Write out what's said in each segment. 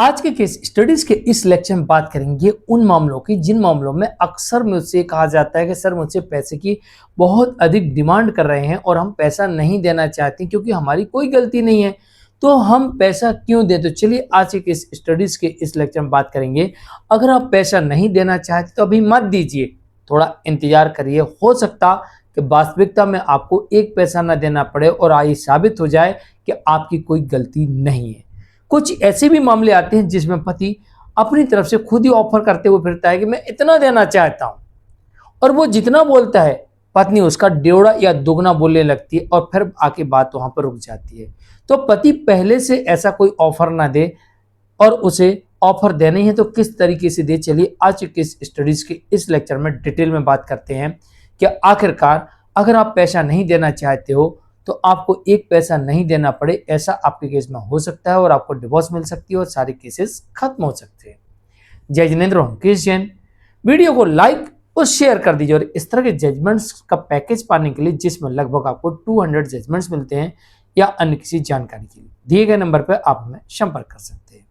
आज के case studies के इस लेक्चर में बात करेंगे उन मामलों की जिन मामलों में अक्सर मुझसे कहा जाता है कि सर मुझसे पैसे की बहुत अधिक डिमांड कर रहे हैं और हम पैसा नहीं देना चाहते क्योंकि हमारी कोई गलती नहीं है, तो हम पैसा क्यों दें। तो चलिए आज के केस स्टडीज के इस लेक्चर में बात करेंगे। अगर आप पैसा नहीं देना चाहते तो अभी मत दीजिए, थोड़ा इंतजार करिए। हो सकता कि वास्तविकता में आपको एक पैसा ना देना पड़े और ये साबित हो जाए कि आपकी कोई गलती नहीं है। कुछ ऐसे भी मामले आते हैं जिसमें पति अपनी तरफ से खुद ही ऑफर करते हुए फिरता है कि मैं इतना देना चाहता हूं, और वो जितना बोलता है पत्नी उसका डेढ़ा या दुगना बोलने लगती है और फिर आके बात वहां पर रुक जाती है। तो पति पहले से ऐसा कोई ऑफर ना दे, और उसे ऑफर देना ही है तो किस तरीके से दे। चलिए आज के स्टडीज के इस लेक्चर में डिटेल में बात करते हैं कि आखिरकार अगर आप पैसा नहीं देना चाहते हो तो आपको एक पैसा नहीं देना पड़े, ऐसा आपके केस में हो सकता है और आपको डिवोर्स मिल सकती है और सारे केसेस खत्म हो सकते हैं। जय जिनेंद्र हूं केस जैन। वीडियो को लाइक और शेयर कर दीजिए और इस तरह के जजमेंट्स का पैकेज पाने के लिए जिसमें लगभग आपको 200 जजमेंट्स मिलते हैं या अन्य किसी जानकारी के लिए दिए गए नंबर पर आप हमें संपर्क कर सकते हैं।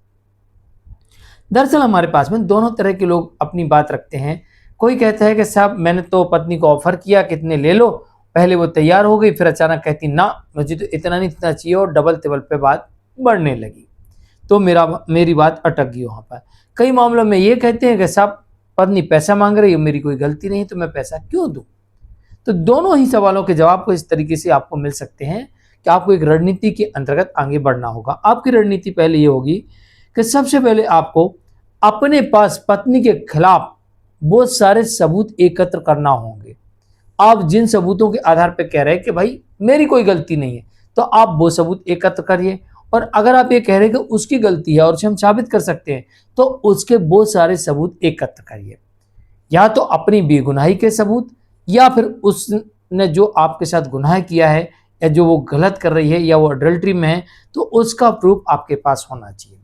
दरअसल हमारे पास में दोनों तरह के लोग अपनी बात रखते हैं। कोई कहता है कि साहब मैंने तो पत्नी को ऑफर किया कितने ले लो, पहले वो तैयार हो गई, फिर अचानक कहती ना मुझे तो इतना नहीं इतना चाहिए, और डबल टेबल पे बात बढ़ने लगी, तो मेरी बात अटक गई वहां पर। कई मामलों में ये कहते हैं कि साहब पत्नी पैसा मांग रही है, मेरी कोई गलती नहीं तो मैं पैसा क्यों दूं। तो दोनों ही सवालों के जवाब को इस तरीके से आपको मिल सकते हैं कि आपको एक रणनीति के अंतर्गत आगे बढ़ना होगा। आपकी रणनीति पहले ये होगी कि सबसे पहले आपको अपने पास पत्नी के खिलाफ बहुत सारे सबूत एकत्र करना होंगे। आप जिन सबूतों के आधार पर कह रहे हैं कि भाई मेरी कोई गलती नहीं है, तो आप वो सबूत एकत्र करिए। और अगर आप ये कह रहे हैं कि उसकी गलती है और उसे हम साबित कर सकते हैं, तो उसके बहुत सारे सबूत एकत्र करिए। या तो अपनी बेगुनाही के सबूत, या फिर उसने जो आपके साथ गुनाह किया है या जो वो गलत कर रही है या वो अडल्ट्री में है, तो उसका प्रूफ आपके पास होना चाहिए।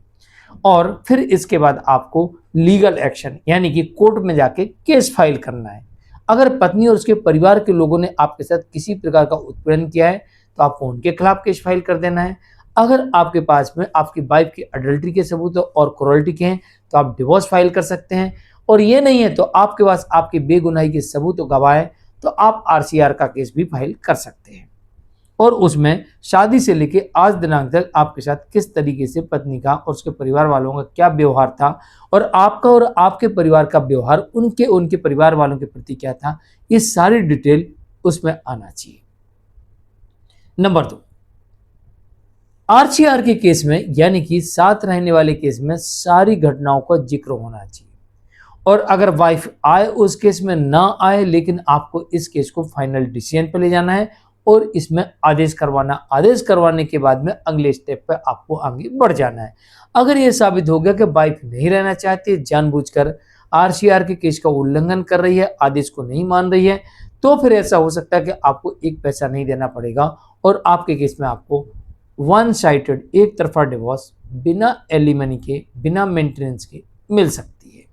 और फिर इसके बाद आपको लीगल एक्शन यानी कि कोर्ट में जाके केस फाइल करना है। अगर पत्नी और उसके परिवार के लोगों ने आपके साथ किसी प्रकार का उत्पीड़न किया है तो आपको उनके खिलाफ केस फाइल कर देना है। अगर आपके पास में आपकी वाइफ के अडल्ट्री के सबूत और क्रूरल्टी के हैं तो आप डिवोर्स फाइल कर सकते हैं। और ये नहीं है तो आपके पास आपके बेगुनाही के सबूत और गवाह है तो आप आरसीआर का केस भी फाइल कर सकते हैं। और उसमें शादी से लेके आज दिनांक तक आपके साथ किस तरीके से पत्नी का और उसके परिवार वालों का क्या व्यवहार था, और आपका और आपके परिवार का व्यवहार उनके परिवार वालों के प्रति क्या था, ये सारी डिटेल उसमें आना चाहिए। नंबर 2, आरसीआर के केस में यानी कि साथ रहने वाले केस में सारी घटनाओं का जिक्र होना चाहिए। और अगर वाइफ आए उस केस में ना आए, लेकिन आपको इस केस को फाइनल डिसीजन पे ले जाना है और इसमें आदेश करवाने के बाद में अगले स्टेप पे आपको आगे बढ़ जाना है। अगर ये साबित हो गया कि वाइफ नहीं रहना चाहती, जानबूझकर आरसीआर के केस का उल्लंघन कर रही है, आदेश को नहीं मान रही है, तो फिर ऐसा हो सकता है कि आपको एक पैसा नहीं देना पड़ेगा और आपके केस में आपको वन साइडेड एक तरफा डिवोर्स बिना एलिमनी के, बिना मेंटेनेंस के मिल सकती है।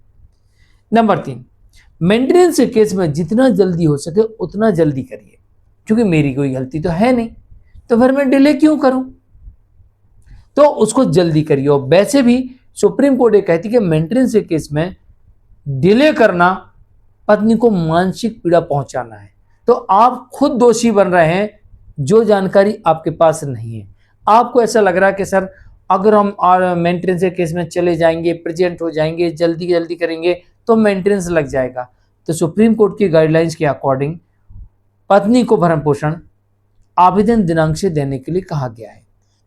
नंबर 3, मेंटेनेंस के केस में जितना जल्दी हो सके उतना जल्दी करिए, क्योंकि मेरी कोई गलती तो है नहीं, तो फिर मैं डिले क्यों करूं। तो उसको जल्दी करिए। और वैसे भी सुप्रीम कोर्ट ये कहती है कि मेंटेनेंस के केस में डिले करना पत्नी को मानसिक पीड़ा पहुंचाना है। तो आप खुद दोषी बन रहे हैं, जो जानकारी आपके पास नहीं है। आपको ऐसा लग रहा है कि सर अगर हम मेंटेनेंस के केस में चले जाएंगे, प्रेजेंट हो जाएंगे, जल्दी जल्दी करेंगे तो मेंटेनेंस लग जाएगा। तो सुप्रीम कोर्ट की गाइडलाइंस के अकॉर्डिंग पत्नी को भरण पोषण आवेदन दिनांक से देने के लिए कहा गया है।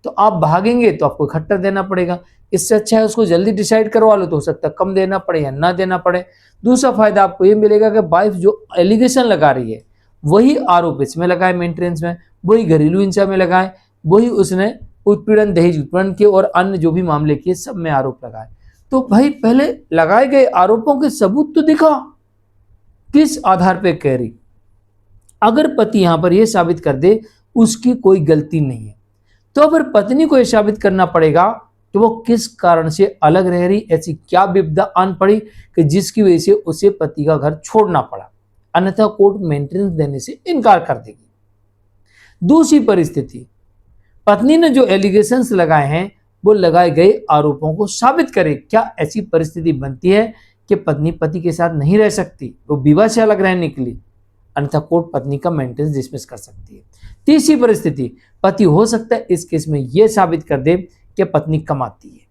तो आप भागेंगे तो आपको इकट्ठा देना पड़ेगा। इससे अच्छा है उसको जल्दी डिसाइड करवा लो, तो हो सकता है कम देना पड़े या ना देना पड़े। दूसरा फायदा आपको ये मिलेगा कि वाइफ जो एलिगेशन लगा रही है वही आरोप इसमें लगाए, मेंटेनेंस में वही घरेलू हिंसा में लगाए, वही उसने उत्पीड़न, दहेज उत्पीड़न के और अन्य जो भी मामले किए सब में आरोप लगाए। तो भाई पहले लगाए गए आरोपों के सबूत तो दिखा, किस आधार पर कह रही। अगर पति यहां पर यह साबित कर दे उसकी कोई गलती नहीं है, तो फिर पत्नी को यह साबित करना पड़ेगा कि वो किस कारण से अलग रह रही, ऐसी क्या विपदा आन पड़ी कि जिसकी वजह से उसे पति का घर छोड़ना पड़ा, अन्यथा कोर्ट मेंटेनेंस देने से इनकार कर देगी। दूसरी परिस्थिति, पत्नी ने जो एलिगेशंस लगाए हैं वो लगाए गए आरोपों को साबित करे। क्या ऐसी परिस्थिति बनती है कि पत्नी पति के साथ नहीं रह सकती, वो विवाह से अलग रहने के लिए, अन्यथा कोर्ट पत्नी का मेंटेनेंस डिसमिस कर सकती है। तीसरी परिस्थिति, पति हो सकता है इस केस में यह साबित कर दे कि पत्नी कमाती है,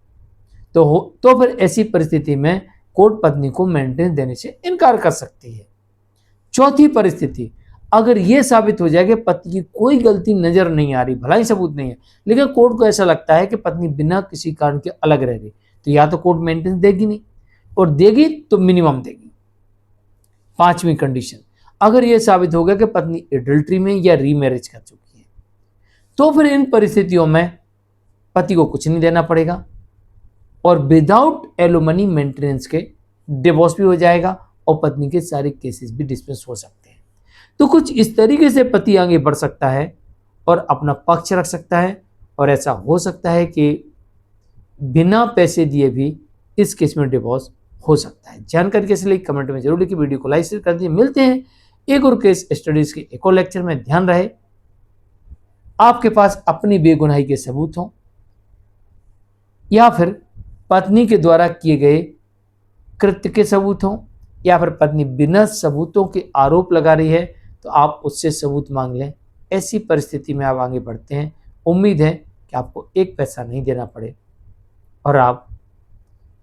तो फिर ऐसी परिस्थिति में कोर्ट पत्नी को मेंटेनेंस देने से इनकार कर सकती है। चौथी परिस्थिति, अगर यह साबित हो जाए कि पति की कोई गलती नजर नहीं आ रही, भला ही सबूत नहीं है, लेकिन कोर्ट को ऐसा लगता है कि पत्नी बिना किसी कारण के अलग रह रही, तो या तो कोर्ट मेंटेनेंस देगी नहीं, और देगी तो मिनिमम देगी। पांचवी कंडीशन, अगर यह साबित हो गया कि पत्नी एडल्ट्री में या रीमैरिज कर चुकी है, तो फिर इन परिस्थितियों में पति को कुछ नहीं देना पड़ेगा और विदाउट एलुमनी मेंटेनेंस के डिवोर्स भी हो जाएगा और पत्नी के सारे केसेस भी डिसमिस हो सकते हैं। तो कुछ इस तरीके से पति आगे बढ़ सकता है और अपना पक्ष रख सकता है, और ऐसा हो सकता है कि बिना पैसे दिए भी इस केस में डिवोर्स हो सकता है। जानकारी कैसे लगी कमेंट में जरूर लिखिए, वीडियो को लाइक शेयर कर दीजिए। मिलते हैं एक और केस स्टडीज के एक और लेक्चर में। ध्यान रहे आपके पास अपनी बेगुनाही के सबूत हों या फिर पत्नी के द्वारा किए गए कृत्य के सबूत हों, या फिर पत्नी बिना सबूतों के आरोप लगा रही है तो आप उससे सबूत मांग लें। ऐसी परिस्थिति में आप आगे बढ़ते हैं। उम्मीद है कि आपको एक पैसा नहीं देना पड़े और आप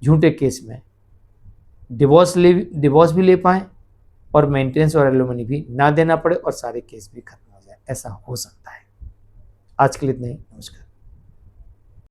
झूठे केस में डिवोर्स भी ले पाएं और मेंटेनेंस और एलिमनी भी ना देना पड़े और सारे केस भी खत्म हो जाए। ऐसा हो सकता है। आज के लिए इतना ही। नमस्कार।